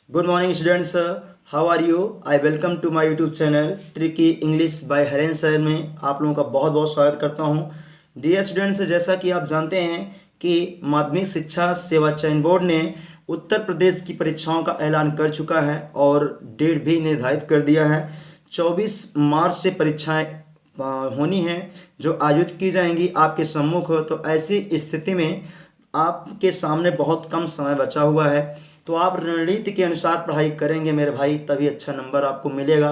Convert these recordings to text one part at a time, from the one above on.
Good morning, students. How are you? I welcome to my YouTube channel tricky English by Haren sir में आप लोगों का बहुत बहुत स्वागत करता हूं। डियर स्टूडेंट्स, जैसा कि आप जानते हैं कि माध्यमिक शिक्षा सेवा चयन बोर्ड ने उत्तर प्रदेश की परीक्षाओं का ऐलान कर चुका है और डेट भी निर्धारित कर दिया है। 24 मार्च से परीक्षाएं होनी हैं जो आयोजित की जाएंगी आपके सम्मुख। तो ऐसी स्थिति में आपके सामने बहुत कम समय बचा हुआ है, तो आप रणनीति के अनुसार पढ़ाई करेंगे मेरे भाई, तभी अच्छा नंबर आपको मिलेगा।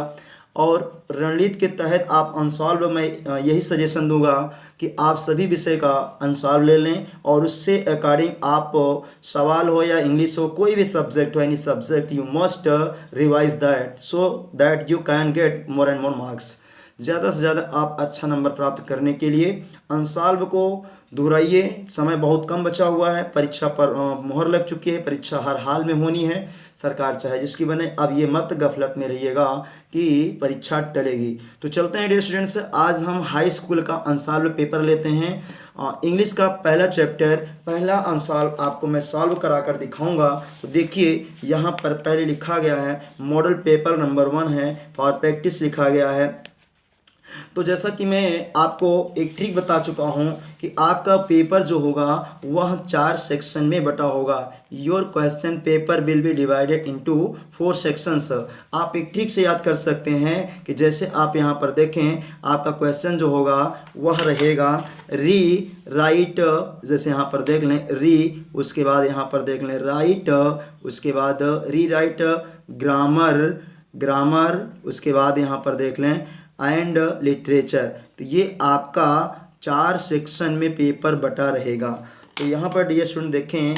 और रणनीति के तहत आप अनसॉल्व में यही सजेशन दूंगा कि आप सभी विषय का अनसॉल्व ले लें और उससे अकॉर्डिंग आप सवाल हो या इंग्लिश हो, कोई भी सब्जेक्ट हो, any subject, you must revise that so that you can get more and more marks. ज़्यादा से ज़्यादा आप अच्छा नंबर प्राप्त करने के लिए अनसॉल्व को दोहराइए। समय बहुत कम बचा हुआ है, परीक्षा पर मोहर लग चुकी है, परीक्षा हर हाल में होनी है, सरकार चाहे जिसकी बने। अब ये मत गफलत में रहिएगा कि परीक्षा टलेगी। तो चलते हैं डियर स्टूडेंट्स, आज हम हाई स्कूल का अनसॉल्व पेपर लेते हैं। इंग्लिश का पहला चैप्टर, पहला अनसॉल्व आपको मैं सॉल्व करा कर दिखाऊंगा। तो देखिए यहाँ पर पहले लिखा गया है मॉडल पेपर नंबर 1 है, फॉर प्रैक्टिस लिखा गया है। तो जैसा कि मैं आपको एक ट्रिक बता चुका हूं कि आपका पेपर जो होगा वह 4 सेक्शन में बटा होगा। Your question paper will be divided into 4 sections. आप एक ट्रिक से याद कर सकते हैं कि जैसे आप यहां पर देखें, आपका क्वेश्चन जो होगा वह रहेगा री राइट, जैसे यहाँ पर देख लें री, उसके बाद यहाँ पर देख लें राइट, उसके बाद री राइट ग्रामर, उसके बाद यहाँ पर देख लें एंड लिटरेचर। तो ये आपका 4 सेक्शन में पेपर बटा रहेगा। तो यहाँ पर डियर स्टूडेंट देखें,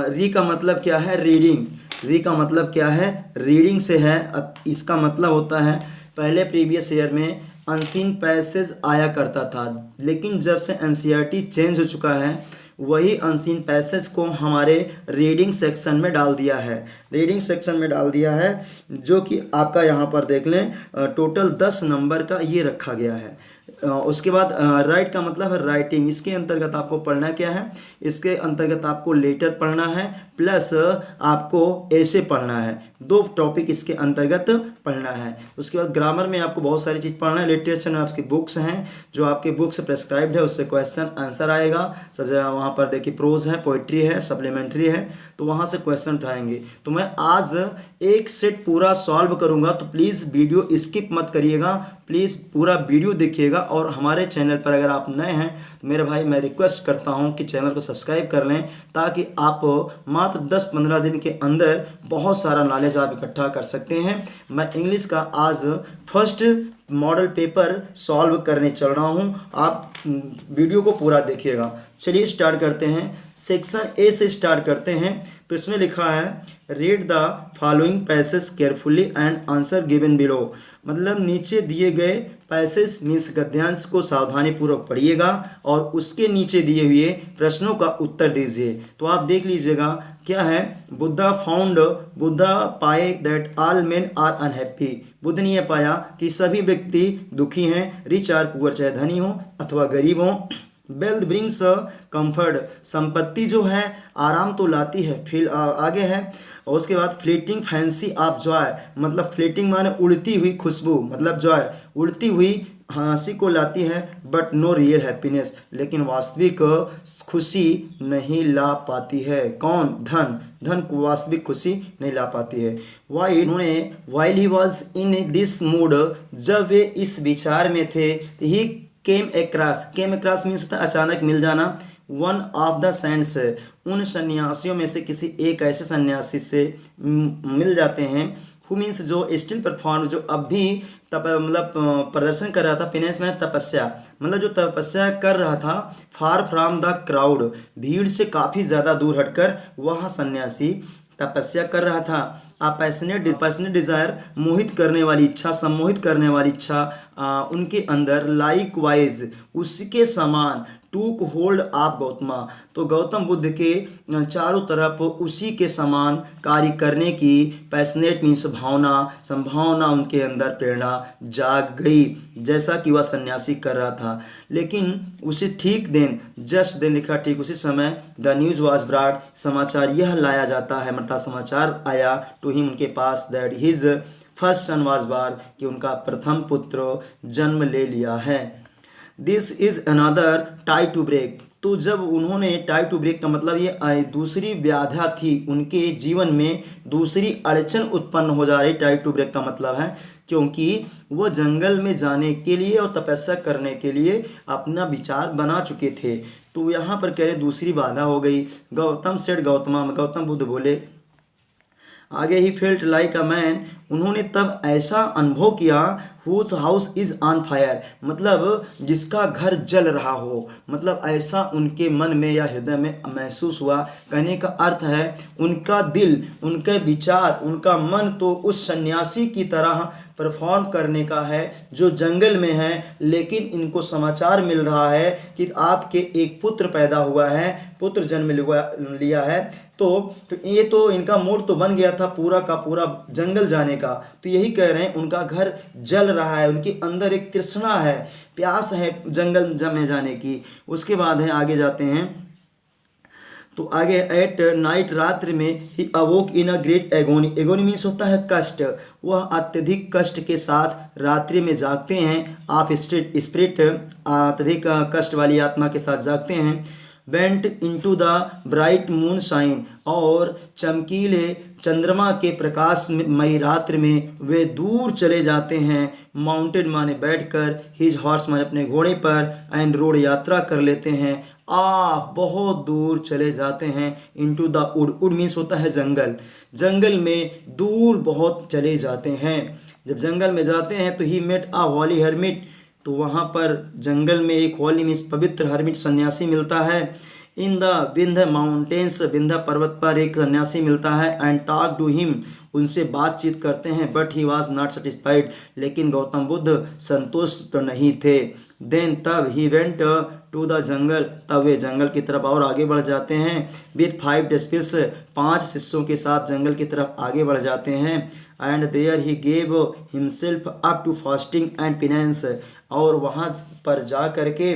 री का मतलब क्या है? रीडिंग। री का मतलब क्या है? रीडिंग से है। इसका मतलब होता है पहले प्रीवियस ईयर में अनसीन पैसेज आया करता था, लेकिन जब से एनसीईआरटी चेंज हो चुका है वही अनसीन पैसेज को हमारे रीडिंग सेक्शन में डाल दिया है। रीडिंग सेक्शन में डाल दिया है जो कि आपका यहाँ पर देख लें टोटल 10 नंबर का ये रखा गया है। उसके बाद राइट का मतलब है राइटिंग। इसके अंतर्गत आपको पढ़ना क्या है? इसके अंतर्गत आपको लेटर पढ़ना है प्लस आपको ऐसे पढ़ना है। 2 टॉपिक इसके अंतर्गत पढ़ना है। उसके बाद ग्रामर में आपको बहुत सारी चीज़ पढ़ना है। लिटरेचर में आपकी बुक्स हैं, जो आपके बुक्स प्रेस्क्राइब्ड है उससे क्वेश्चन आंसर आएगा। सब जगह वहाँ पर देखिए प्रोज है, पोइट्री है, सप्लीमेंट्री है, तो वहाँ से क्वेश्चन उठाएंगे। तो मैं आज एक सेट पूरा सॉल्व करूँगा, तो प्लीज़ वीडियो स्किप मत करिएगा, प्लीज़ पूरा वीडियो देखिएगा। और हमारे चैनल पर अगर आप नए हैं तो मेरे भाई मैं रिक्वेस्ट करता हूं कि चैनल को सब्सक्राइब कर लें, ताकि आप मात्र 10-15 दिन के अंदर बहुत सारा नॉलेज आप इकट्ठा कर सकते हैं। मैं इंग्लिश का आज फर्स्ट मॉडल पेपर सॉल्व करने चल रहा हूं, आप वीडियो को पूरा देखिएगा। चलिए स्टार्ट करते हैं। सेक्शन ए से स्टार्ट करते हैं। तो इसमें लिखा है read the following passage carefully and answer given below. मतलब नीचे दिए गए पैसेज मीन्स गद्यांश को सावधानी पूर्वक पढ़िएगा और उसके नीचे दिए हुए प्रश्नों का उत्तर दीजिए। तो आप देख लीजिएगा क्या है। बुद्धा पाए that all men are unhappy. Buddha ने यह पाया कि सभी व्यक्ति दुखी हैं, रिच आर पुअर, चाहे धनी हो अथवा गरीब हो। वेल्थ ब्रिंग्स कंफर्ट, संपत्ति जो है आराम तो लाती है। फिर आगे है, और उसके बाद फ्लीटिंग फैंसी ऑफ जॉय, मतलब फ्लीटिंग माने उड़ती हुई खुशबू, मतलब जॉय उड़ती हुई हंसी को लाती है, बट नो रियल हैप्पीनेस, लेकिन वास्तविक खुशी नहीं ला पाती है। कौन? धन को वास्तविक खुशी नहीं ला पाती है। While he was in this mood, जब वे इस विचार में थे, ही केम अक्रॉस मीन्स होता है अचानक मिल जाना। वन ऑफ द सेंट्स, उन सन्यासियों में से किसी एक ऐसे सन्यासी से मिल जाते हैं। हु मीन्स जो स्टिल परफॉर्म, जो अब भी मतलब प्रदर्शन कर रहा था। पिनेस में तपस्या, मतलब जो तपस्या कर रहा था। फार फ्रॉम द क्राउड, भीड़ से काफ़ी ज़्यादा दूर हटकर वह सन्यासी तपस्या कर रहा था। पैशनेट डिजायर, मोहित करने वाली इच्छा, सम्मोहित करने वाली इच्छा उनके अंदर। लाइक वाइज, उसके समान। टूक होल्ड ऑफ गौतमा। तो गौतम बुद्ध के चारों तरफ उसी के समान कार्य करने की पैशनेट मीन्स संभावना उनके अंदर प्रेरणा जाग गई, जैसा कि वह सन्यासी कर रहा था। लेकिन उसी ठीक दिन, जस्ट दिन लिखा ठीक उसी समय, द न्यूज वाज ब्रॉट, समाचार यह लाया जाता है, मतलब समाचार आया टू हिम उनके पास, that his first son was born, कि उनका प्रथम पुत्र जन्म ले लिया है। This is another tie to break. तो जब उन्होंने टाई टू ब्रेक का मतलब ये दूसरी व्याधा थी उनके जीवन में, दूसरी अड़चन उत्पन्न हो जा रही, टाई टू ब्रेक का मतलब है क्योंकि वो जंगल में जाने के लिए और तपस्या करने के लिए अपना विचार बना चुके थे। तो यहाँ पर कह रहे दूसरी बाधा हो गई। गौतम सेड गौतमा, गौतम बुद्ध बोले आगे, he felt like a man, उन्होंने तब ऐसा अनुभव किया, whose house is on fire, मतलब जिसका घर जल रहा हो, मतलब ऐसा उनके मन में या हृदय में महसूस हुआ। कहने का अर्थ है उनका दिल, उनके विचार, उनका मन तो उस सन्यासी की तरह परफॉर्म करने का है जो जंगल में है, लेकिन इनको समाचार मिल रहा है कि आपके एक पुत्र पैदा हुआ है, पुत्र जन्म लिया है। तो ये तो इनका मूड तो बन गया था पूरा का पूरा जंगल जाने का। तो यही कह रहे हैं उनका घर जल रहा है, उनके अंदर एक तृष्णा है, प्यास है जंगल में जाने की। उसके बाद है आगे जाते हैं तो आगे, एट नाइट, रात्रि में, he awoke in a great agony, agony means होता है कष्ट, वह अत्यधिक कष्ट के साथ रात्रि में जागते हैं। आप स्पिरिट अत्यधिक कष्ट वाली आत्मा के साथ जागते हैं। Went into the bright moon shine, और चमकीले चंद्रमा के प्रकाश मई रात्रि में वे दूर चले जाते हैं। माउंटेड माने बैठकर, हिज हॉर्स माने अपने घोड़े पर, एंड रोड यात्रा कर लेते हैं। बहुत दूर चले जाते हैं। Into the wood, would means होता है जंगल, जंगल में दूर बहुत चले जाते हैं। जब जंगल में जाते हैं तो he met a holy hermit, तो वहाँ पर जंगल में एक होली मीन्स पवित्र, हर्मिट सन्यासी मिलता है। In the Vindhya mountains, Vindhya पर्वत पर एक सन्यासी मिलता है। एंड टॉक टू हिम, उनसे बातचीत करते हैं। But he was not satisfied, लेकिन गौतम बुद्ध संतुष्ट नहीं थे। देन तब he went to the jungle, तब वे जंगल की तरफ और आगे बढ़ जाते हैं। विथ 5 डिसिपल्स, 5 शिष्यों के साथ जंगल की तरफ आगे बढ़ जाते हैं। And there he gave himself up to fasting and penance, और वहाँ पर जा करके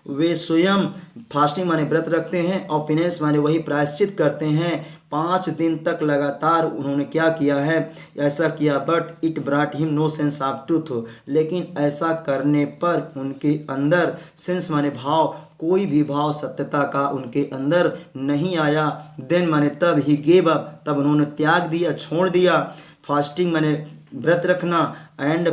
वे स्वयं फास्टिंग माने व्रत रखते हैं और पिनेंस माने वही प्रायश्चित करते हैं। 5 दिन तक लगातार उन्होंने क्या किया है, ऐसा किया। But it brought him no sense of truth, लेकिन ऐसा करने पर उनके अंदर सेंस माने भाव, कोई भी भाव सत्यता का उनके अंदर नहीं आया। देन माने तब ही गेव अप, तब उन्होंने त्याग दिया, छोड़ दिया फास्टिंग माने व्रत रखना। And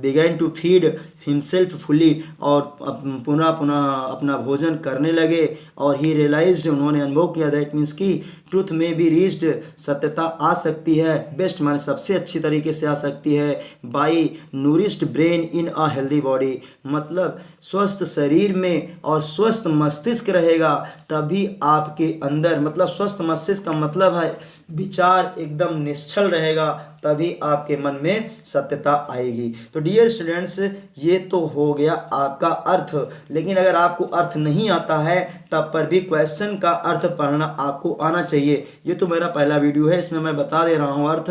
began to feed himself fully, और पुनः अपना भोजन करने लगे। और ही रियलाइज्ड, उन्होंने अनुभव किया, दैट मीन्स की ट्रूथ में भी रीच्ड, सत्यता आ सकती है, बेस्ट माने सबसे अच्छी तरीके से आ सकती है, by nourished brain in a healthy body, मतलब स्वस्थ शरीर में और स्वस्थ मस्तिष्क रहेगा तभी आपके अंदर, मतलब स्वस्थ मस्तिष्क का मतलब है विचार एकदम निश्चल रहेगा, तभी आपके मन में सत्यता आएगी। तो डियर स्टूडेंट्स, ये तो हो गया आपका अर्थ, लेकिन अगर आपको अर्थ नहीं आता है तब पर भी क्वेश्चन का अर्थ पढ़ना आपको आना चाहिए। ये तो मेरा पहला वीडियो है, इसमें मैं बता दे रहा हूँ अर्थ,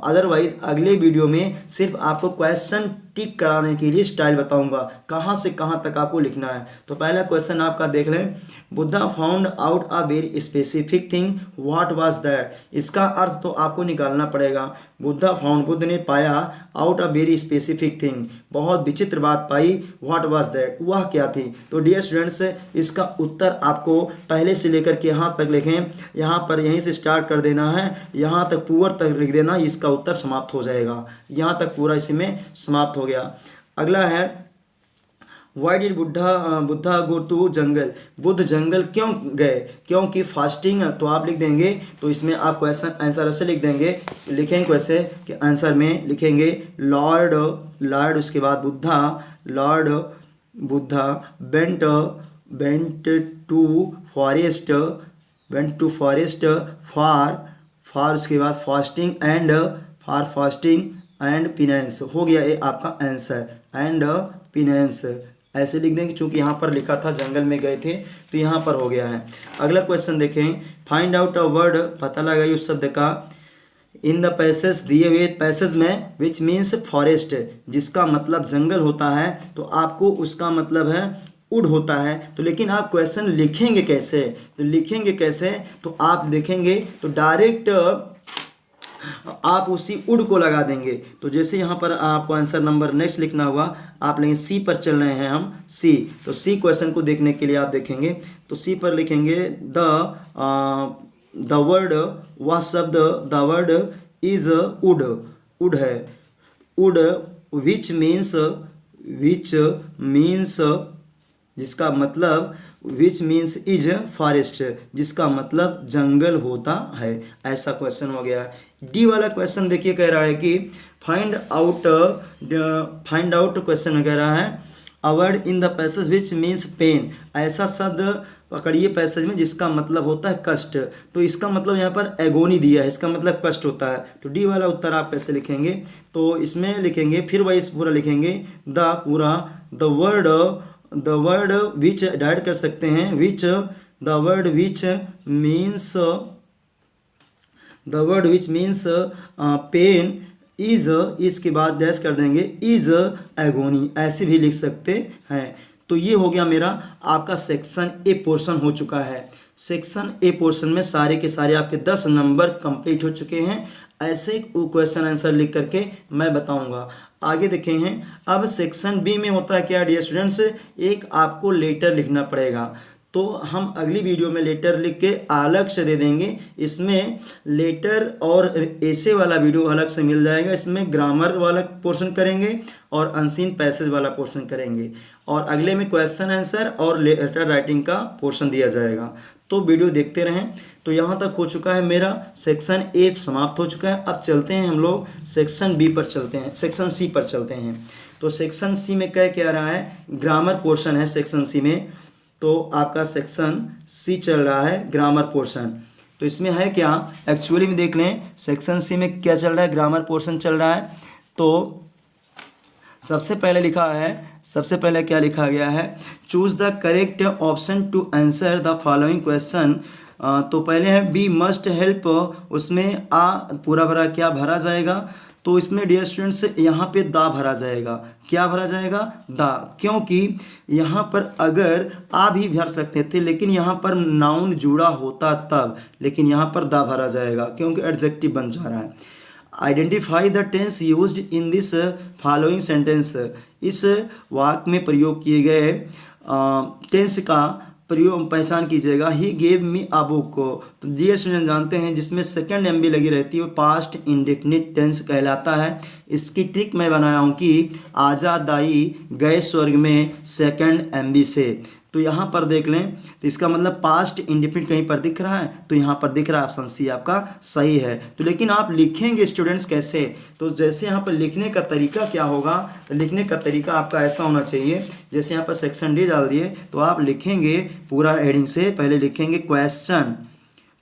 अदरवाइज अगले वीडियो में सिर्फ आपको क्वेश्चन टिक कराने के लिए स्टाइल बताऊंगा, कहाँ से कहाँ तक आपको लिखना है। तो पहला क्वेश्चन आपका देख लें, Buddha found out a very specific thing, what was that. इसका अर्थ तो आपको निकालना पड़ेगा। बुद्धा फाउंड, बुद्ध ने पाया, out a very specific thing, बहुत विचित्र बात पाई, व्हाट वाज दैट, वह क्या थी। तो डियर स्टूडेंट्स, इसका उत्तर आपको पहले से लेकर के यहाँ तक लिखें, यहाँ पर यहीं से स्टार्ट कर देना है, यहाँ तक पूरा तक लिख देना, इसका उत्तर समाप्त हो जाएगा। यहाँ तक पूरा इसमें समाप्त हो गया। अगला है, why did Buddha go to jungle, Buddha जंगल क्यों गए, क्योंकि फास्टिंग। तो आप लिख देंगे, तो इसमें आप क्वेश्चन आंसर ऐसे लिख देंगे, लिखेंगे वैसे कि आंसर में लिखेंगे लॉर्ड, उसके बाद Buddha, lord Buddha went to forest, for उसके बाद फास्टिंग एंड पिनेंस, हो गया ये आपका आंसर, एंड पिनेंस। ऐसे लिख देंगे, चूंकि यहाँ पर लिखा था जंगल में गए थे तो यहाँ पर हो गया है। अगला क्वेश्चन देखें, फाइंड आउट अ वर्ड, पता लगाइए उस शब्द का इन द पैसेज, दिए हुए पैसेज में, विच मीन्स फॉरेस्ट, जिसका मतलब जंगल होता है, तो आपको उसका मतलब है वुड होता है। तो लेकिन आप क्वेश्चन लिखेंगे कैसे, तो लिखेंगे कैसे, तो आप देखेंगे तो डायरेक्ट आप उसी वुड को लगा देंगे। तो जैसे यहाँ पर आपको आंसर नंबर नेक्स्ट लिखना होगा, आप लेंगे सी पर चल रहे हैं हम, सी। तो सी क्वेश्चन को देखने के लिए आप देखेंगे तो सी पर लिखेंगे द वर्ड, वह शब्द, the word is would, would है, वुड, विच मीन्स जिसका मतलब, विच मीन्स इज फॉरेस्ट, जिसका मतलब जंगल होता है। ऐसा क्वेश्चन हो गया। डी वाला क्वेश्चन देखिए, कह रहा है कि फाइंड आउट क्वेश्चन कह रहा है a word in the passage which means pain, ऐसा शब्द पकड़िए पैसेज में जिसका मतलब होता है कष्ट। तो इसका मतलब यहाँ पर एगोनी दिया है, इसका मतलब कष्ट होता है। तो डी वाला उत्तर आप कैसे लिखेंगे, तो इसमें लिखेंगे फिर वही पूरा लिखेंगे द पूरा, द वर्ड विच डायरेक्ट कर सकते हैं, which, the word which means pen is, इसके बाद डैश कर देंगे इज एगोनी, ऐसे भी लिख सकते हैं। तो ये हो गया मेरा आपका सेक्शन ए पोर्शन हो चुका है। सेक्शन ए पोर्शन में सारे के सारे आपके 10 नंबर कंप्लीट हो चुके हैं। ऐसे क्वेश्चन आंसर लिख करके मैं बताऊंगा। आगे देखें हैं, अब सेक्शन बी में होता है क्या डियर स्टूडेंट्स, एक आपको लेटर लिखना पड़ेगा। तो हम अगली वीडियो में लेटर लिख के अलग से दे देंगे। इसमें लेटर और ऐसे वाला वीडियो अलग से मिल जाएगा। इसमें ग्रामर वाला पोर्शन करेंगे और अनसीन पैसेज वाला पोर्शन करेंगे, और अगले में क्वेश्चन आंसर और लेटर राइटिंग का पोर्शन दिया जाएगा। तो वीडियो देखते रहें। तो यहाँ तक हो चुका है मेरा सेक्शन ए समाप्त हो चुका है। अब चलते हैं हम लोग सेक्शन बी पर चलते हैं, सेक्शन सी पर चलते हैं। तो सेक्शन सी में क्या रहा है, ग्रामर पोर्शन है सेक्शन सी में। तो आपका सेक्शन सी चल रहा है ग्रामर पोर्शन। तो इसमें है क्या, एक्चुअली में देख लें सेक्शन सी में क्या चल रहा है, ग्रामर पोर्शन चल रहा है। तो सबसे पहले लिखा है, सबसे पहले क्या लिखा गया है, choose the correct option to answer the following question. तो पहले है बी मस्ट हेल्प, उसमें आ पूरा भरा क्या भरा जाएगा, तो इसमें डियर स्टूडेंट्स यहाँ पे दा भरा जाएगा। क्या भरा जाएगा, दा, क्योंकि यहाँ पर अगर आ भी भर सकते थे लेकिन यहाँ पर नाउन जुड़ा होता तब, लेकिन यहाँ पर दा भरा जाएगा क्योंकि एडजेक्टिव बन जा रहा है। Identify the tense used in this following sentence, इस वाक्य में प्रयोग किए गए टेंस का प्रयोग पहचान कीजिएगा। He gave me a book को, तो डियर स्टूडेंट जानते हैं जिसमें सेकंड एमबी लगी रहती है वो पास्ट इंडेफिनिट टेंस कहलाता है। इसकी ट्रिक मैं बनाया हूँ कि आजा दाई गए स्वर्ग में सेकंड एमबी से। तो यहाँ पर देख लें तो इसका मतलब पास्ट इंडेफिनिट कहीं पर दिख रहा है, तो यहाँ पर दिख रहा है, ऑप्शन सी आपका सही है। तो लेकिन आप लिखेंगे स्टूडेंट्स कैसे, तो जैसे यहाँ पर लिखने का तरीका क्या होगा, तो लिखने का तरीका आपका ऐसा होना चाहिए, जैसे यहाँ पर सेक्शन डी डाल दिए तो आप लिखेंगे पूरा हेडिंग से, पहले लिखेंगे क्वेश्चन,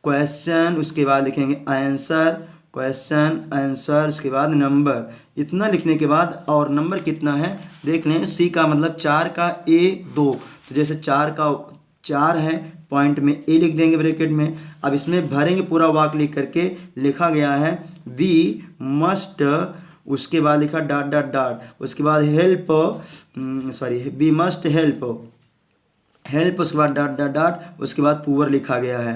क्वेश्चन, उसके बाद लिखेंगे आंसर, क्वेश्चन आंसर, उसके बाद नंबर। इतना लिखने के बाद और नंबर कितना है देख लें, सी का मतलब 4 का ए 2, तो जैसे 4 का 4 है, पॉइंट में ए लिख देंगे ब्रैकेट में। अब इसमें भरेंगे पूरा वाक्य लिख करके, लिखा गया है वी मस्ट, उसके बाद लिखा डॉट डॉट डॉट, उसके बाद help, sorry we must help, help, उसके बाद डॉट डॉट डॉट, उसके बाद पुअर लिखा गया है,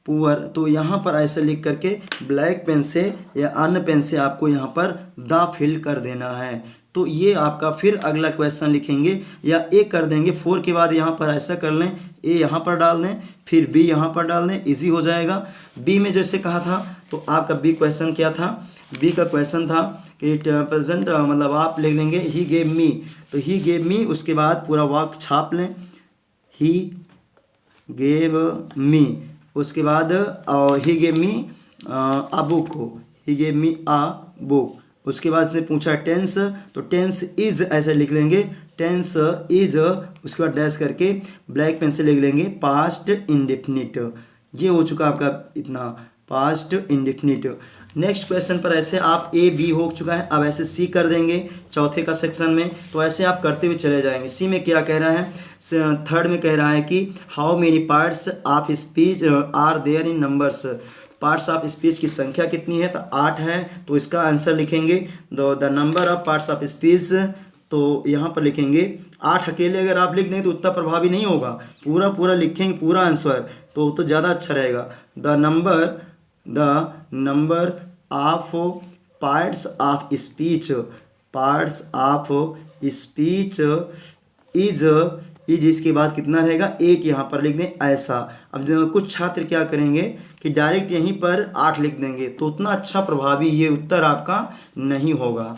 पुअर। तो यहाँ पर ऐसे लिख करके ब्लैक पेन से या अन्य पेन से आपको यहाँ पर दा फिल कर देना है। तो ये आपका फिर अगला क्वेश्चन लिखेंगे या ए कर देंगे, 4 के बाद यहाँ पर ऐसा कर लें, ए यहाँ पर डाल दें, फिर बी यहाँ पर डाल दें, इजी हो जाएगा। बी में जैसे कहा था तो आपका बी क्वेश्चन क्या था, बी का क्वेश्चन था कि प्रेजेंट मतलब आप लिख लेंगे ही गेव मी, तो ही गेव मी, उसके बाद पूरा वाक्य छाप लें, ही गेव मी, उसके बाद he gave me a book को, he gave me a book. उसके बाद इसमें पूछा टेंस, तो टेंस इज ऐसे लिख लेंगे, टेंस इज, उसके बाद डैश करके ब्लैक पेन से लिख लेंगे पास्ट इंडेफिनिट। ये हो चुका आपका इतना पास्ट इंडेफिनिट। नेक्स्ट क्वेश्चन पर ऐसे आप ए बी हो चुका है, अब ऐसे सी कर देंगे चौथे का सेक्शन में। तो ऐसे आप करते हुए चले जाएंगे। सी में क्या कह रहा है, थर्ड में कह रहा है कि how many parts of speech are there in numbers. Parts of speech की संख्या कितनी है, तो 8 है। तो इसका आंसर लिखेंगे the number of parts of speech, तो यहाँ पर लिखेंगे 8। अकेले अगर आप लिख दें तो उतना प्रभावी नहीं होगा, पूरा पूरा लिखेंगे पूरा आंसर तो ज़्यादा अच्छा रहेगा। The number of parts of speech, parts of speech is इसके बाद कितना रहेगा 8, यहाँ पर लिख दें ऐसा। अब जब कुछ छात्र क्या करेंगे कि डायरेक्ट यहीं पर 8 लिख देंगे, तो उतना अच्छा प्रभावी ये उत्तर आपका नहीं होगा।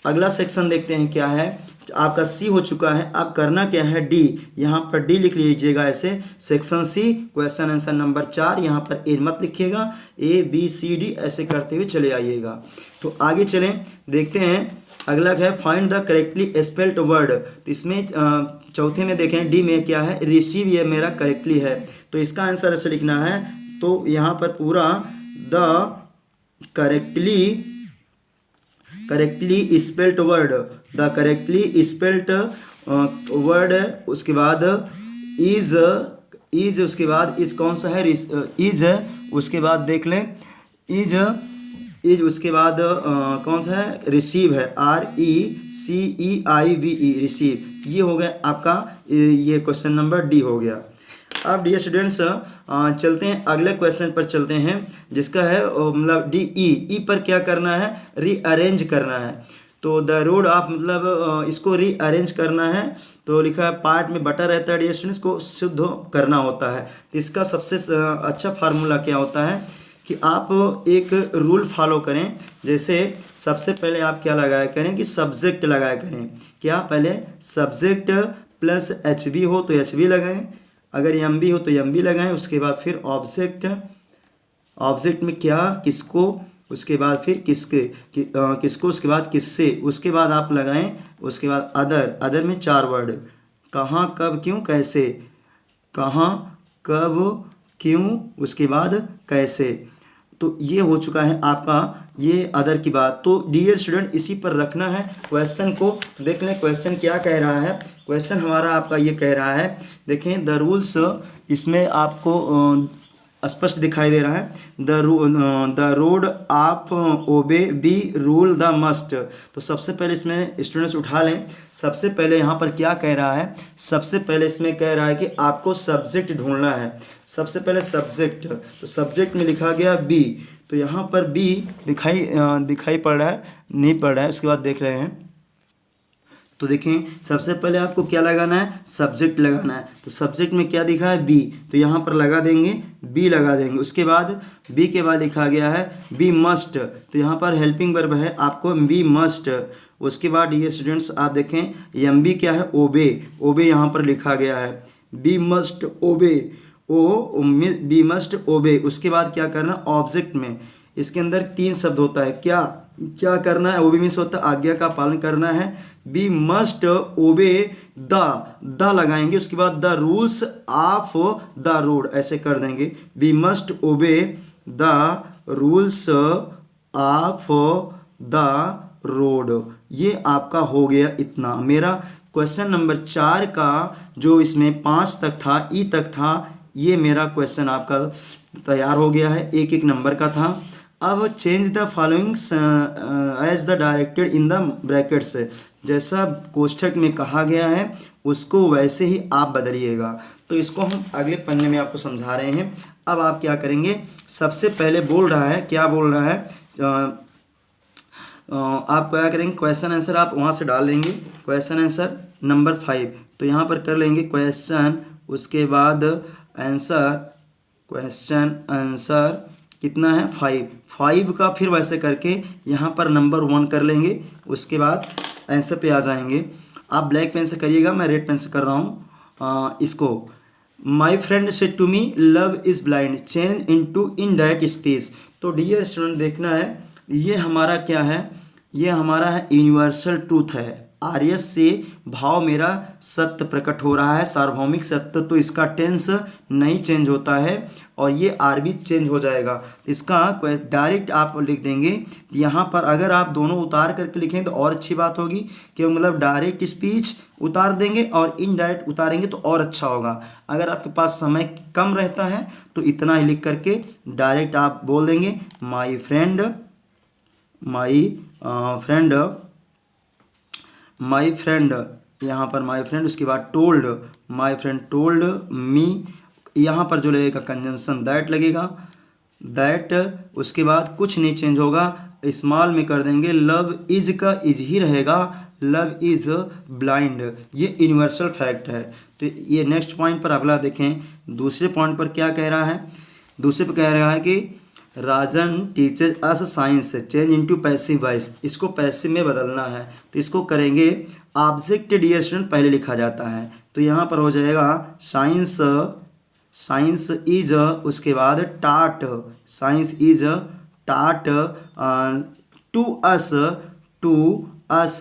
अगला सेक्शन देखते हैं क्या है। आपका सी हो चुका है, अब करना क्या है डी, यहाँ पर डी लिख लीजिएगा ऐसे। Section C question answer number 4, यहाँ पर ए मत लिखिएगा, ए बी सी डी ऐसे करते हुए चले आइएगा। तो आगे चलें, देखते हैं अगला है find the correctly spelled word. तो इसमें चौथे में देखें डी में क्या है, रिसीव, ये मेरा करेक्टली है। तो इसका आंसर ऐसे लिखना है, तो यहाँ पर पूरा the correctly spelled word, the correctly spelled word, उसके बाद इज उसके बाद इज कौन सा है, इज, उसके बाद देख लें इज उसके बाद कौन सा है, रिसीव है, RECEIVE रिसीव। ये हो गया आपका, ये क्वेश्चन नंबर डी हो गया। अब डियर स्टूडेंट्स चलते हैं अगले क्वेश्चन पर चलते हैं, जिसका है मतलब डी ई पर क्या करना है, रीअरेंज करना है। तो द रोड ऑफ मतलब इसको रीअरेंज करना है। तो लिखा है पार्ट में बटा रहता है डियर स्टूडेंट्स, को शुद्ध करना होता है। तो इसका सबसे अच्छा फार्मूला क्या होता है कि आप एक रूल फॉलो करें। जैसे सबसे पहले आप क्या लगाया करें कि सब्जेक्ट लगाया करें। क्या, पहले सब्जेक्ट प्लस HB हो तो HB लगाएं, अगर MB हो तो MB लगाएं, उसके बाद फिर ऑब्जेक्ट में क्या, किसको, उसके बाद फिर किसको, उसके बाद किससे, उसके बाद आप लगाएं, उसके बाद अदर में 4 वर्ड, कहाँ, कब, क्यों, कैसे, कहाँ, कब, क्यों, उसके बाद कैसे। तो ये हो चुका है आपका ये अदर की बात। तो डियर स्टूडेंट इसी पर रखना है क्वेश्चन को। देख लें क्वेश्चन क्या कह रहा है। क्वेश्चन हमारा आपका ये कह रहा है, देखें द रूल्स, इसमें आपको स्पष्ट दिखाई दे रहा है, the road of obey be rule the must. तो सबसे पहले इसमें स्टूडेंट्स उठा लें, सबसे पहले यहाँ पर क्या कह रहा है, सबसे पहले इसमें कह रहा है कि आपको सब्जेक्ट ढूंढना है। सबसे पहले सब्जेक्ट, तो सब्जेक्ट में लिखा गया बी, तो यहाँ पर बी दिखाई पड़ रहा है, नहीं पड़ रहा है, उसके बाद देख रहे हैं। तो देखें सबसे पहले आपको क्या लगाना है, सब्जेक्ट लगाना है। तो सब्जेक्ट में क्या दिखा है, बी, तो यहाँ पर लगा देंगे, बी लगा देंगे। उसके बाद बी के बाद लिखा गया है बी मस्ट, तो यहाँ पर हेल्पिंग वर्ब है आपको बी मस्ट। उसके बाद ये स्टूडेंट्स आप देखें MB क्या है, ओबे यहाँ पर लिखा गया है, we must obey, we must obey. उसके बाद क्या करना, ऑब्जेक्ट में इसके अंदर 3 शब्द होता है, क्या करना है, ओबे मीन्स होता है आज्ञा का पालन करना है। बी मस्ट ओबे द लगाएंगे, उसके बाद the rules of the road ऐसे कर देंगे, we must obey the rules of the road. ये आपका हो गया इतना। मेरा क्वेश्चन नंबर 4 का जो इसमें 5 तक था, ई तक था, ये मेरा क्वेश्चन आपका तैयार हो गया है, एक एक नंबर का था। अब change the followings as the directed in the brackets, जैसा कोष्ठक में कहा गया है उसको वैसे ही आप बदलिएगा। तो इसको हम अगले पन्ने में आपको समझा रहे हैं। अब आप क्या करेंगे, सबसे पहले बोल रहा है, क्या बोल रहा है, आप क्या करेंगे, क्वेश्चन आंसर आप वहाँ से डाल लेंगे, क्वेश्चन आंसर नंबर 5। तो यहाँ पर कर लेंगे क्वेश्चन, उसके बाद आंसर, क्वेश्चन आंसर कितना है 5 का, फिर वैसे करके यहाँ पर नंबर 1 कर लेंगे, उसके बाद आंसर पे आ जाएंगे। आप ब्लैक पेन से करिएगा, मैं रेड पेन से कर रहा हूँ इसको। My friend said to me love is blind change into in that space. तो डियर स्टूडेंट देखना है, ये हमारा क्या है, ये हमारा है यूनिवर्सल ट्रूथ है, आर्यस से भाव मेरा सत्य प्रकट हो रहा है, सार्वभौमिक सत्य, तो इसका टेंस नहीं चेंज होता है और ये आर भी चेंज हो जाएगा। इसका डायरेक्ट आप लिख देंगे। यहाँ पर अगर आप दोनों उतार करके लिखें तो और अच्छी बात होगी कि मतलब डायरेक्ट स्पीच उतार देंगे और इनडायरेक्ट उतारेंगे तो और अच्छा होगा। अगर आपके पास समय कम रहता है तो इतना ही लिख करके डायरेक्ट आप बोल देंगे माई फ्रेंड, माई फ्रेंड, यहाँ पर माई फ्रेंड, उसके बाद told, my friend told me, यहाँ पर जो लगेगा कंजंक्शन दैट लगेगा, दैट, उसके बाद कुछ नहीं चेंज होगा, स्मॉल में कर देंगे, लव इज का इज ही रहेगा, लव इज ब्लाइंड, ये यूनिवर्सल फैक्ट है। तो ये नेक्स्ट पॉइंट पर अगला देखें, दूसरे पॉइंट पर क्या कह रहा है, दूसरे पर कह रहा है कि Rajan teacher us science change into passive voice, इसको पैसिव में बदलना है तो इसको करेंगे ऑब्जेक्ट डियर स्टूडेंट पहले लिखा जाता है, तो यहाँ पर हो जाएगा साइंस, साइंस इज, उसके बाद टाट, साइंस इज टाट टू अस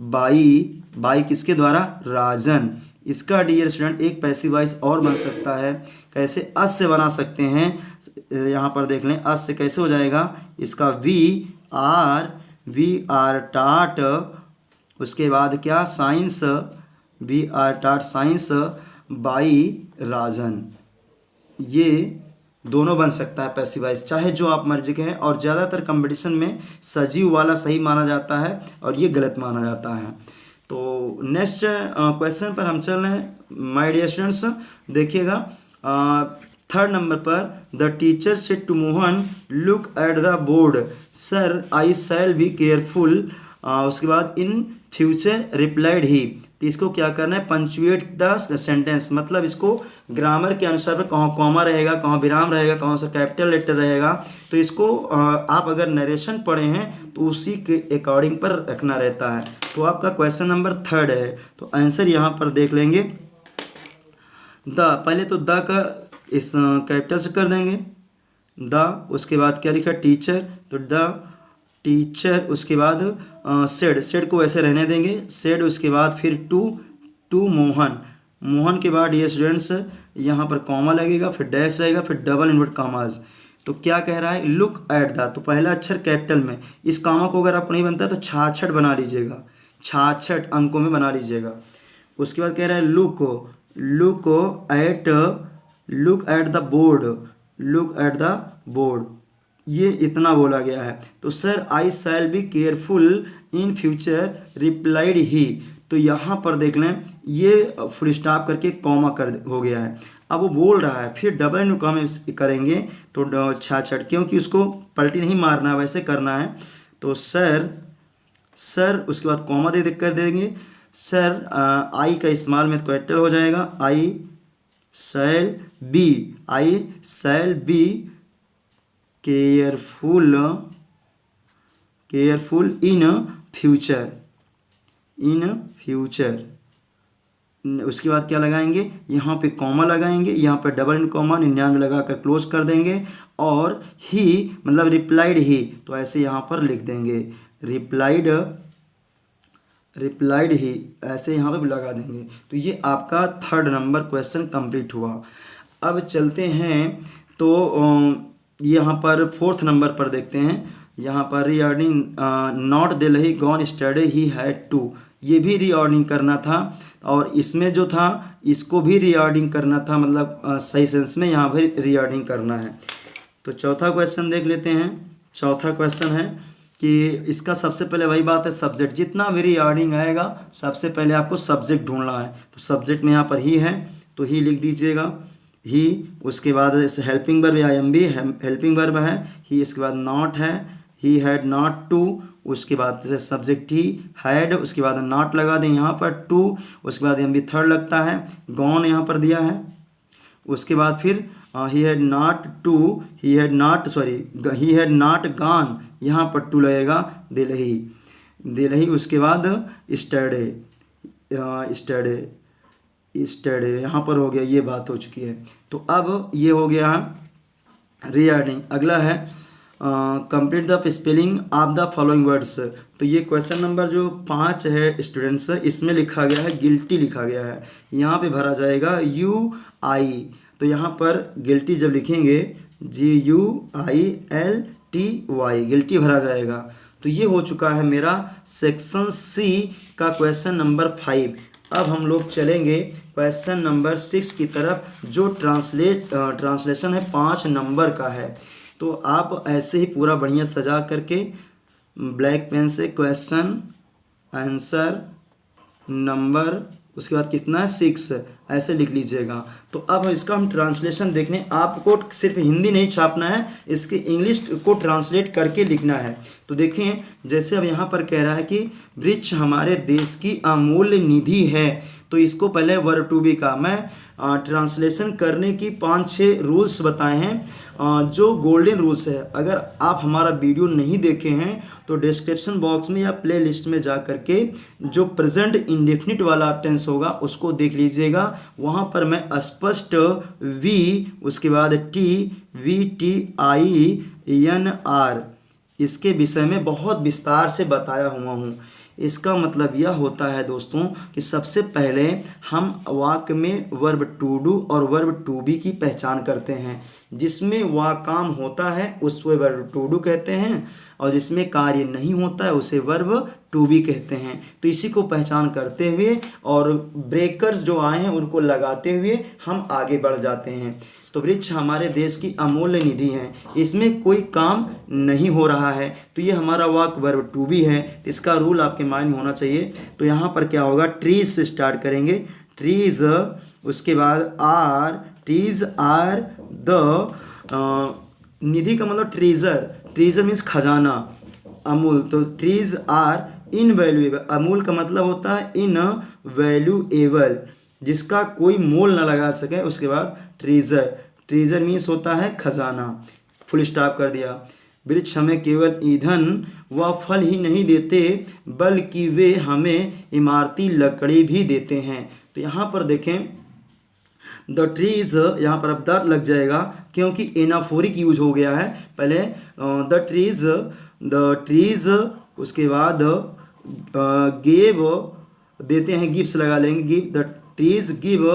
बाई किसके द्वारा, राजन। इसका डियर स्टूडेंट एक पैसिव वॉइस और बन सकता है, कैसे, अस से बना सकते हैं, यहाँ पर देख लें अस से कैसे हो जाएगा, इसका वी आर टाट, उसके बाद क्या, साइंस, वी आर टाट साइंस बाई राजन, ये दोनों बन सकता है पैसिव वॉइस, चाहे जो आप मर्जी के हैं। और ज़्यादातर कंपटीशन में सजीव वाला सही माना जाता है और ये गलत माना जाता है। तो नेक्स्ट क्वेश्चन पर हम चल रहे हैं माय डियर स्टूडेंट्स, देखिएगा थर्ड नंबर पर, the teacher said to Mohan look at the board, sir I shall be careful, उसके बाद इन फ्यूचर रिप्लाइड ही, तो इसको क्या करना है, पंचुएट द सेंटेंस, मतलब इसको ग्रामर के अनुसार कहाँ कॉमा रहेगा, कहाँ विराम रहेगा, कहाँ सा कैपिटल लेटर रहेगा, तो इसको आप अगर नरेशन पढ़े हैं तो उसी के अकॉर्डिंग पर रखना रहता है। तो आपका क्वेश्चन नंबर थर्ड है, तो आंसर यहाँ पर देख लेंगे, द, पहले तो द का इस कैपिटल से कर देंगे द, उसके बाद क्या लिखा टीचर, तो द टीचर, उसके बाद सेड को वैसे रहने देंगे, सेड, उसके बाद फिर टू मोहन के बाद डियर स्टूडेंट्स यहाँ पर कॉमा लगेगा, फिर डैश रहेगा, फिर डबल इनवर्ट कॉमास। तो क्या कह रहा है, लुक एट द, तो पहला अक्षर कैपिटल में, इस कॉमा को अगर आपको नहीं बनता तो 66 बना लीजिएगा, 66 अंकों में बना लीजिएगा। उसके बाद कह रहा है लुक एट द बोर्ड, ये इतना बोला गया है। तो sir I shall be careful in future replied he, तो यहाँ पर देख लें ये फुल स्टॉप करके कॉमा कर हो गया है। अब वो बोल रहा है, फिर डबल इन कॉमा करेंगे तो 66, क्योंकि उसको पलटी नहीं मारना है, वैसे करना है। तो सर उसके बाद कॉमा दे कर देंगे, सर आई का इस्तेमाल में कैपिटल हो जाएगा, I shall be careful in future, उसके बाद क्या लगाएंगे, यहाँ पे कॉमा लगाएंगे, यहाँ पे डबल इन कॉमा 99 लगाकर क्लोज कर देंगे, और ही मतलब रिप्लाइड ही, तो ऐसे यहाँ पर लिख देंगे रिप्लाइड ही, ऐसे यहाँ पे लगा देंगे। तो ये आपका थर्ड नंबर क्वेश्चन कंप्लीट हुआ। अब चलते हैं तो यहाँ पर फोर्थ नंबर पर देखते हैं, यहाँ पर reordering not till he gone study he had to, ये भी रीऑर्डिंग करना था, और इसमें जो था इसको भी रीऑर्डिंग करना था, मतलब सही सेंस में यहाँ पर रीऑर्डिंग करना है। तो चौथा क्वेश्चन देख लेते हैं। चौथा क्वेश्चन है कि इसका सबसे पहले वही बात है, सब्जेक्ट, जितना भी रीऑर्डिंग आएगा सबसे पहले आपको सब्जेक्ट ढूंढना है। तो सब्जेक्ट में यहाँ पर ही है तो ही लिख दीजिएगा, ही, उसके बाद हेल्पिंग वर्ब या एम बी हेल्पिंग वर्ब है, ही, इसके बाद नॉट है, ही हैड नॉट टू, उसके बाद से सब्जेक्ट ही हैड, उसके बाद नॉट लगा दें यहाँ पर टू, उसके बाद एम बी थर्ड लगता है, गॉन यहाँ पर दिया है, उसके बाद फिर ही हैड नॉट गॉन, यहाँ पर टू लगेगा, दिल्ली, उसके बाद स्टडे यहाँ पर हो गया, ये बात हो चुकी है। तो अब ये हो गया रीऑर्डिंग। अगला है complete the spelling of the following words. तो ये क्वेश्चन नंबर जो 5 है स्टूडेंट्स, इसमें लिखा गया है गिल्टी लिखा गया है, यहाँ पे भरा जाएगा UI। तो यहाँ पर गिल्टी जब लिखेंगे GUILTY गिल्टी भरा जाएगा। तो ये हो चुका है मेरा सेक्शन C का क्वेश्चन नंबर 5। अब हम लोग चलेंगे क्वेश्चन नंबर 6 की तरफ, जो ट्रांसलेशन है 5 नंबर का है। तो आप ऐसे ही पूरा बढ़िया सजा करके ब्लैक पेन से क्वेश्चन आंसर नंबर, उसके बाद कितना है 6, ऐसे लिख लीजिएगा। तो अब इसका हम ट्रांसलेशन देखने, आपको सिर्फ हिंदी नहीं छापना है, इसके इंग्लिश को ट्रांसलेट करके लिखना है। तो देखें, जैसे अब यहाँ पर कह रहा है कि वृक्ष हमारे देश की अमूल्य निधि है, तो इसको पहले वर्ब टू बी का मैं ट्रांसलेशन करने की 5-6 रूल्स बताए हैं, जो गोल्डन रूल्स है। अगर आप हमारा वीडियो नहीं देखे हैं तो डिस्क्रिप्शन बॉक्स में या प्ले लिस्ट में जा करके जो प्रेजेंट इंडेफिनिट वाला टेंस होगा उसको देख लीजिएगा। वहाँ पर मैं स्पष्ट वी, उसके बाद TVTINR इसके विषय में बहुत विस्तार से बताया हुआ हूँ। इसका मतलब यह होता है दोस्तों कि सबसे पहले हम वाक्य में वर्ब टू डू और वर्ब टू बी की पहचान करते हैं। जिसमें वह काम होता है उसे वर्ब टू डू कहते हैं, और जिसमें कार्य नहीं होता है उसे वर्ब टू बी कहते हैं। तो इसी को पहचान करते हुए और ब्रेकर्स जो आए हैं उनको लगाते हुए हम आगे बढ़ जाते हैं। तो वृक्ष हमारे देश की अमूल्य निधि है, इसमें कोई काम नहीं हो रहा है, तो ये हमारा वाक्य वर्ब टू बी है। तो इसका रूल आपके माइंड में होना चाहिए। तो यहाँ पर क्या होगा, ट्रीज से स्टार्ट करेंगे, ट्रीज, उसके बाद आर, ट्रीज आर द, निधि का मतलब ट्रीजर, ट्रीजर मीन्स खजाना, अमूल, तो ट्रीज आर इनवैल्यूएबल, अमूल का मतलब होता है इनवैल्यूएबल, जिसका कोई मोल ना लगा सके। उसके बाद ट्रीजर, ट्रीजर मीन्स होता है खजाना, फुल स्टॉप कर दिया। वृक्ष हमें केवल ईंधन व फल ही नहीं देते बल्कि वे हमें इमारती लकड़ी भी देते हैं। तो यहाँ पर देखें द ट्रीज, यहाँ पर अब द लग जाएगा क्योंकि एनाफोरिक यूज हो गया है। पहले द ट्रीज, उसके बाद गिव देते हैं, गिव्स लगा लेंगे, give the trees give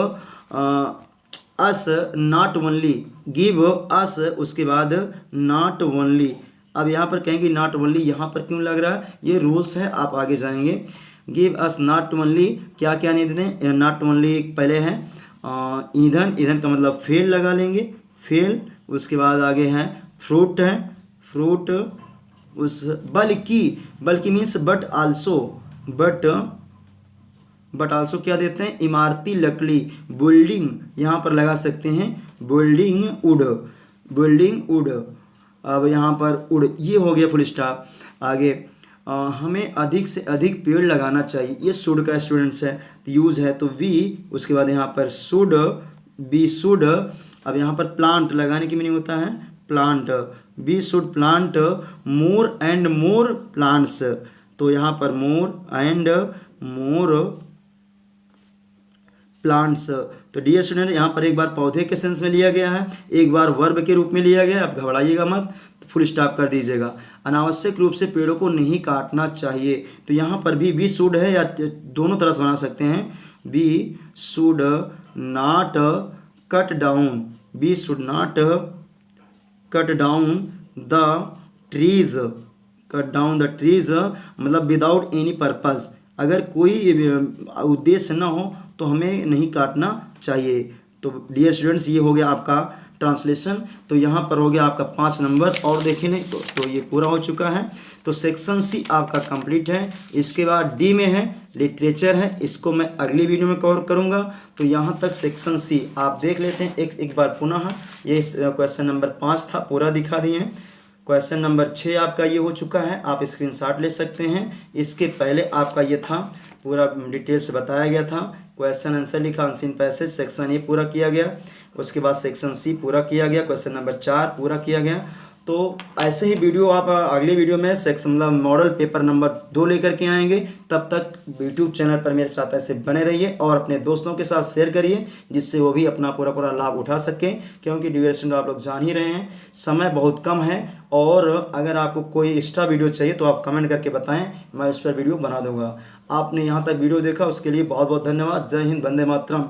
us not only, give us, उसके बाद नॉट ओनली। अब यहाँ पर कहेंगे नॉट ओनली, यहाँ पर क्यों लग रहा है, ये रूल्स है, आप आगे जाएंगे। गिव अस नॉट ओनली, क्या क्या नहीं देते हैं, नॉट ओनली पहले है ईंधन, ईंधन का मतलब फेल लगा लेंगे, फेल, उसके बाद आगे है फ्रूट, है फ्रूट, उस बल्कि, बल्कि means but also, but also क्या देते हैं, इमारती लकड़ी, बिल्डिंग यहाँ पर लगा सकते हैं, बिल्डिंग वुड, बिल्डिंग वुड। अब यहाँ पर वुड, ये हो गया फुल स्टॉप। आगे हमें अधिक से अधिक पेड़ लगाना चाहिए, ये शुड का स्टूडेंट्स है, यूज़ है तो वी, उसके बाद यहाँ पर शुड, बी शुड। अब यहाँ पर प्लांट लगाने की मीनिंग होता है plant, we should plant more and more plants. तो यहाँ पर मोर एंड मोर प्लांट्स। तो डियर स्टूडेंट, यहाँ पर एक बार पौधे के सेंस में लिया गया है, एक बार वर्ब के रूप में लिया गया है। आप घबराइएगा मत, फुल स्टॉप कर दीजिएगा। अनावश्यक रूप से पेड़ों को नहीं काटना चाहिए, तो यहाँ पर भी वी शुड है, या दोनों तरह से बना सकते हैं, we should not cut down, we should not cut down the trees, cut down the trees मतलब विदाउट एनी पर्पस, अगर कोई उद्देश्य ना हो तो हमें नहीं काटना चाहिए। तो डियर स्टूडेंट्स, ये हो गया आपका ट्रांसलेशन। तो यहाँ पर हो गया आपका 5 नंबर, और देखें नहीं तो ये पूरा हो चुका है। तो सेक्शन सी आपका कंप्लीट है। इसके बाद डी में है लिटरेचर है, इसको मैं अगली वीडियो में कवर करूँगा। तो यहाँ तक सेक्शन सी आप देख लेते हैं एक बार पुनः। ये क्वेश्चन नंबर 5 था, पूरा दिखा दिए हैं। क्वेश्चन नंबर 6 आपका ये हो चुका है, आप स्क्रीनशॉट ले सकते हैं। इसके पहले आपका ये था, पूरा डिटेल से बताया गया था। क्वेश्चन आंसर लिखा, अनसीन पैसेज, सेक्शन ए पूरा किया गया। उसके बाद सेक्शन सी पूरा किया गया, क्वेश्चन नंबर 4 पूरा किया गया। तो ऐसे ही वीडियो आप अगले वीडियो में सेक्शन मतलब मॉडल पेपर नंबर 2 लेकर के आएंगे। तब तक यूट्यूब चैनल पर मेरे साथ ऐसे बने रहिए और अपने दोस्तों के साथ शेयर करिए, जिससे वो भी अपना पूरा लाभ उठा सकें। क्योंकि ड्यूरेशन आप लोग जान ही रहे हैं, समय बहुत कम है। और अगर आपको कोई एक्स्ट्रा वीडियो चाहिए तो आप कमेंट करके बताएं, मैं उस पर वीडियो बना दूंगा। आपने यहाँ तक वीडियो देखा उसके लिए बहुत बहुत धन्यवाद। जय हिंद, वंदे मातरम।